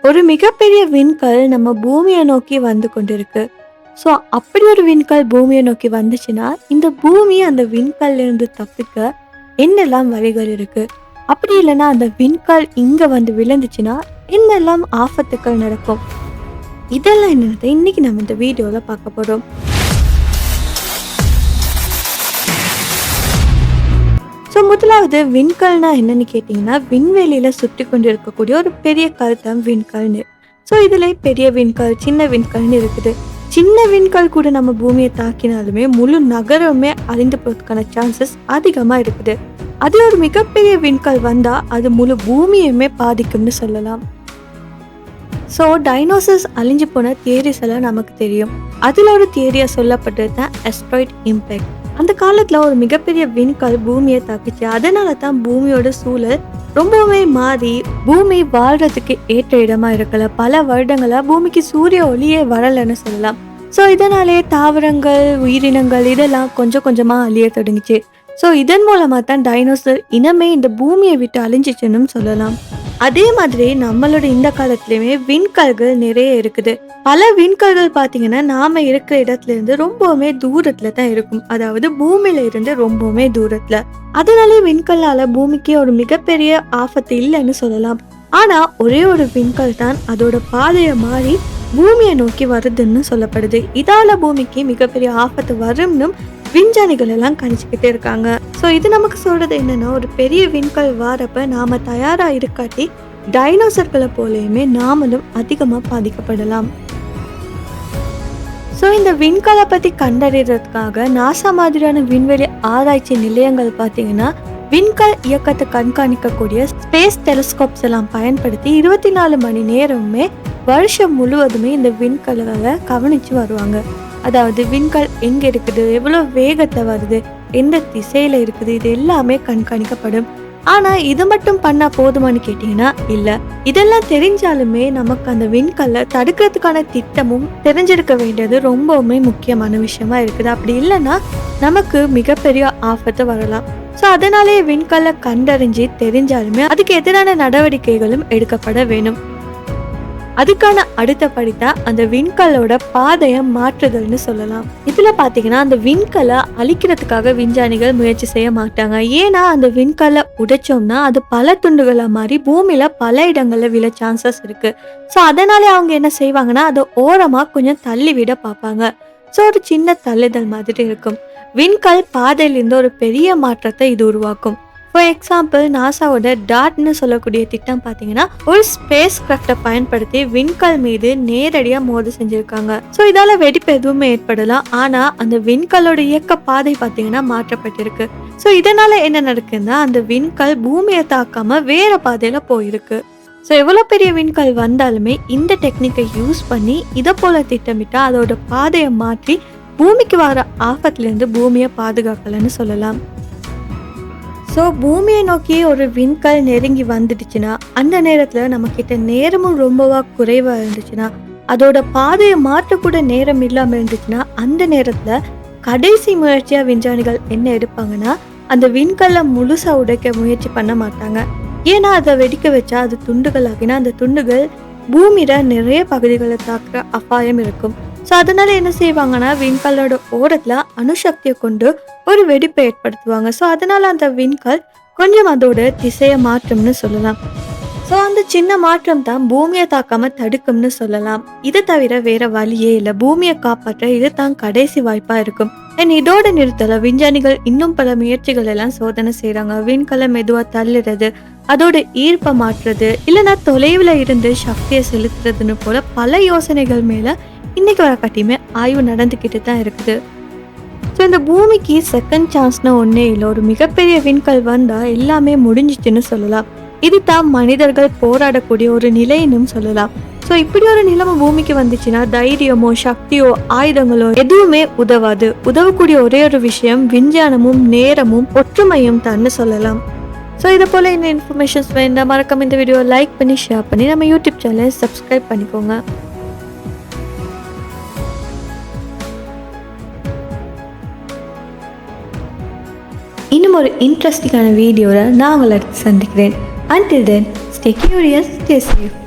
ஒரு மிகப்பெரிய விண்கல் நம்ம பூமியை நோக்கி வந்து கொண்டிருக்கு. ஸோ அப்படி ஒரு விண்கல் பூமியை நோக்கி வந்துச்சுன்னா, இந்த பூமி அந்த விண்கல்ல இருந்து தப்பிக்க என்னெல்லாம் வழிகள் இருக்கு? அப்படி இல்லைன்னா அந்த விண்கல் இங்க வந்து விழுந்துச்சுன்னா என்னெல்லாம் ஆபத்துக்கள் நடக்கும்? இதெல்லாம் என்னது இன்னைக்கு நம்ம இந்த வீடியோல பார்க்க போறோம். ஸோ முதலாவது விண்கல்னா என்னன்னு கேட்டிங்கன்னா, விண்வெளியில சுற்றி கொண்டு இருக்கக்கூடிய ஒரு பெரிய கல் தான் விண்கல்னு. ஸோ இதில் பெரிய விண்கல், சின்ன விண்கல்னு இருக்குது. சின்ன விண்கல் கூட நம்ம பூமியை தாக்கினாலுமே முழு நகரமே அழிந்து போகிறதுக்கான சான்சஸ் அதிகமாக இருக்குது. அதே ஒரு மிகப்பெரிய விண்கல் வந்தால் அது முழு பூமியுமே பாதிக்கும்னு சொல்லலாம். ஸோ டைனோசர்ஸ் அழிஞ்சு போன தியரிஸ் எல்லாம் நமக்கு தெரியும். அதில் ஒரு தியரியாக சொல்லப்பட்டது தான் அஸ்ட்ராய்ட் இம்பேக்ட். அந்த காலத்தில் ஒரு மிகப்பெரிய விண்கல் பூமியை தாக்குச்சு. அதனால தான் பூமியோட சூழல் ரொம்பவே மாறி பூமி வாழ்றதுக்கு ஏற்ற இடமா இருக்கல. பல வருடங்களா பூமிக்கு சூரிய ஒளியே வரலன்னு சொல்லலாம். ஸோ இதனாலே தாவரங்கள், உயிரினங்கள் இதெல்லாம் கொஞ்சம் கொஞ்சமா அழிய தொடங்கிச்சு. ஸோ இதன் மூலமா தான் டைனோசர் இனமே இந்த பூமியை விட்டு அழிஞ்சிச்சுன்னு சொல்லலாம். அதே மாதிரி நம்மளோட இந்த காலத்துலயுமே விண்கல்கள் நிறைய இருக்குது. பல விண்கல்கள் பார்த்தீங்கன்னா நாம இருக்கிற இடத்துல இருந்து ரொம்பவுமே தூரத்துல தான் இருக்கும். அதாவது பூமியில இருந்து ரொம்பவுமே தூரத்துல. அதனாலே விண்கல்லால பூமிக்கு ஒரு மிகப்பெரிய ஆபத்து இல்லைன்னு சொல்லலாம். ஆனா ஒரே ஒரு விண்கல் தான் அதோட பாதையை மாறி பூமியை நோக்கி வருதுன்னு சொல்லப்படுது. இதால பூமிக்கு மிகப்பெரிய ஆபத்து வரும்னு விஞ்ஞானிகள் எல்லாம் கணிச்சுக்கிட்டே இருக்காங்க. ஸோ இது நமக்கு சொல்றது என்னன்னா, ஒரு பெரிய விண்கல் வாரப்ப நாம தயாரா இருக்காட்டி டைனோசர்களை போலயுமே நாமளும் அதிகமா பாதிக்கப்படலாம். ஸோ இந்த விண்கலை பத்தி கண்டறியறதுக்காக நாசா மாதிரியான விண்வெளி ஆராய்ச்சி நிலையங்கள் பார்த்தீங்கன்னா விண்கல் இயக்கத்தை கண்காணிக்கக்கூடிய ஸ்பேஸ் டெலிஸ்கோப்ஸ் எல்லாம் பயன்படுத்தி 24 மணி நேரமுமே வருஷம் முழுவதுமே இந்த விண்கல்களை கவனிச்சு வருவாங்க. அதாவது விண்கல் எங்க இருக்குது, எவ்வளவு வேகத்தை வருது, எந்த திசையில இருக்குது, இது எல்லாமே கண்காணிக்கப்படும். ஆனா இது மட்டும் பண்ணா போதுமானு கேட்டீங்கன்னா இல்ல. இதெல்லாம் தெரிஞ்சாலுமே நமக்கு அந்த விண்கல்லை தடுக்கிறதுக்கான திட்டமும் தெரிஞ்சிருக்க வேண்டியது ரொம்பவுமே முக்கியமான விஷயமா இருக்குது. அப்படி இல்லைன்னா நமக்கு மிகப்பெரிய ஆபத்து வரலாம். ஸோ அதனாலே விண்கல்லை கண்டறிஞ்சு தெரிஞ்சாலுமே அதுக்கு எதிரான நடவடிக்கைகளும் எடுக்கப்பட வேணும். அதுக்கான அடுத்த படிதான் அந்த விண்கல்லோட பாதையை மாற்றுதல்னு சொல்லலாம். இதுல பாத்தீங்கன்னா அந்த விண்கல்லை அழிக்கிறதுக்காக விஞ்ஞானிகள் முயற்சி செய்ய மாட்டாங்க. ஏன்னா அந்த விண்கல்லை உடைச்சோம்னா அது பல துண்டுகளா மாறி பூமியில பல இடங்கள்ல விழ சான்சஸ் இருக்கு. ஸோ அதனாலே அவங்க என்ன செய்வாங்கன்னா அதை ஓரமா கொஞ்சம் தள்ளி விட பார்ப்பாங்க. ஸோ ஒரு சின்ன தள்ளுதல் மாதிரி இருக்கும். விண்கல் பாதையிலிருந்து ஒரு பெரிய மாற்றத்தை இது உருவாக்கும். ஃபார் எக்ஸாம்பிள் நாசாவோட டாட்னு சொல்லக்கூடிய திட்டம் பார்த்தீங்கன்னா ஒரு ஸ்பேஸ் கிராஃப்டை பயன்படுத்தி விண்கல் மீது நேரடியாக மோத செஞ்சுருக்காங்க. ஸோ இதால் வெடிப்பு எதுவுமே ஏற்படலாம். ஆனால் அந்த விண்கல்லோட இயக்க பாதை பார்த்தீங்கன்னா மாற்றப்பட்டிருக்கு. ஸோ இதனால என்ன நடக்குதுன்னா அந்த விண்கல் பூமியை தாக்காம வேற பாதையில் போயிருக்கு. ஸோ எவ்வளோ பெரிய விண்கல் வந்தாலுமே இந்த டெக்னிக்கை யூஸ் பண்ணி இதை போல திட்டமிட்டா அதோட பாதையை மாற்றி பூமிக்கு வர ஆபத்துலேருந்து பூமியை பாதுகாக்கலன்னு சொல்லலாம். ஸோ பூமியை நோக்கி ஒரு விண்கல் நெருங்கி வந்துடுச்சுன்னா அந்த நேரத்தில் நம்மக்கிட்ட நேரமும் ரொம்பவா குறைவாக இருந்துச்சுன்னா அதோட பாதையை மாற்றக்கூட நேரம் இல்லாமல் இருந்துச்சுன்னா அந்த நேரத்தில் கடைசி முயற்சியாக விஞ்ஞானிகள் என்ன எடுப்பாங்கன்னா அந்த விண்கல்லை முழுசாக உடைக்க முயற்சி பண்ண மாட்டாங்க. ஏன்னா அதை வெடிக்க வச்சா அது துண்டுகள் ஆகினா அந்த துண்டுகள் பூமியில நிறைய பகுதிகளை தாக்குற அபாயம் இருக்கும். ஸோ அதனால என்ன செய்வாங்கன்னா விண்கல்லோட ஓரத்துல அணுசக்தியை கொண்டு ஒரு வெடிப்பை ஏற்படுத்துவாங்க. ஸோ அதனால அந்த விண்கல் கொஞ்சம் அதோட திசையை மாற்றும்னு சொல்லலாம். ஸோ அந்த சின்ன மாற்றம் தான் பூமியை தாக்காம தடுக்கும்னு சொல்லலாம். இதை தவிர வேற வழியே இல்லை. பூமியை காப்பாற்ற இது தான் கடைசி வாய்ப்பா இருக்கும். இதோட நிறுத்தல விஞ்ஞானிகள் இன்னும் பல முயற்சிகள் எல்லாம் சோதனை செய்யறாங்க. விண்கலை மெதுவா தள்ளுறது, அதோட ஈர்ப்பை மாற்றுறது, இல்லைன்னா தொலைவில் இருந்து சக்தியை செலுத்துறதுன்னு போல பல யோசனைகள் மேல இன்னைக்கு வர காட்டியுமே ஆய்வு நடந்துக்கிட்டு தான் இருக்குது. ஸோ இந்த பூமிக்கு செகண்ட் சான்ஸ்னா ஒன்னே இல்லை. ஒரு மிகப்பெரிய விண்கல் வந்தா எல்லாமே முடிஞ்சிச்சுன்னு சொல்லலாம். இது தான் மனிதர்கள் போராடக்கூடிய ஒரு நிலைன்னு சொல்லலாம். ஸோ இப்படி ஒரு நிலைமை பூமிக்கு வந்துச்சுன்னா தைரியமோ சக்தியோ ஆயுதங்களோ எதுவுமே உதவாது. உதவக்கூடிய ஒரே ஒரு விஷயம் விஞ்ஞானமும் நேரமும் ஒற்றுமையும் தான் சொல்லலாம். ஸோ இதை போல இந்த இன்ஃபர்மேஷன்ஸ் வேண்டாம் மறக்காம இந்த வீடியோ லைக் பண்ணி ஷேர் பண்ணி நம்ம யூடியூப் சேனலை சப்ஸ்கிரைப் பண்ணிக்கோங்க. இன்னும் ஒரு இன்ட்ரெஸ்டிங்கான வீடியோவில் நான் உங்களை சந்திக்கிறேன். Until then, stay curious, stay safe.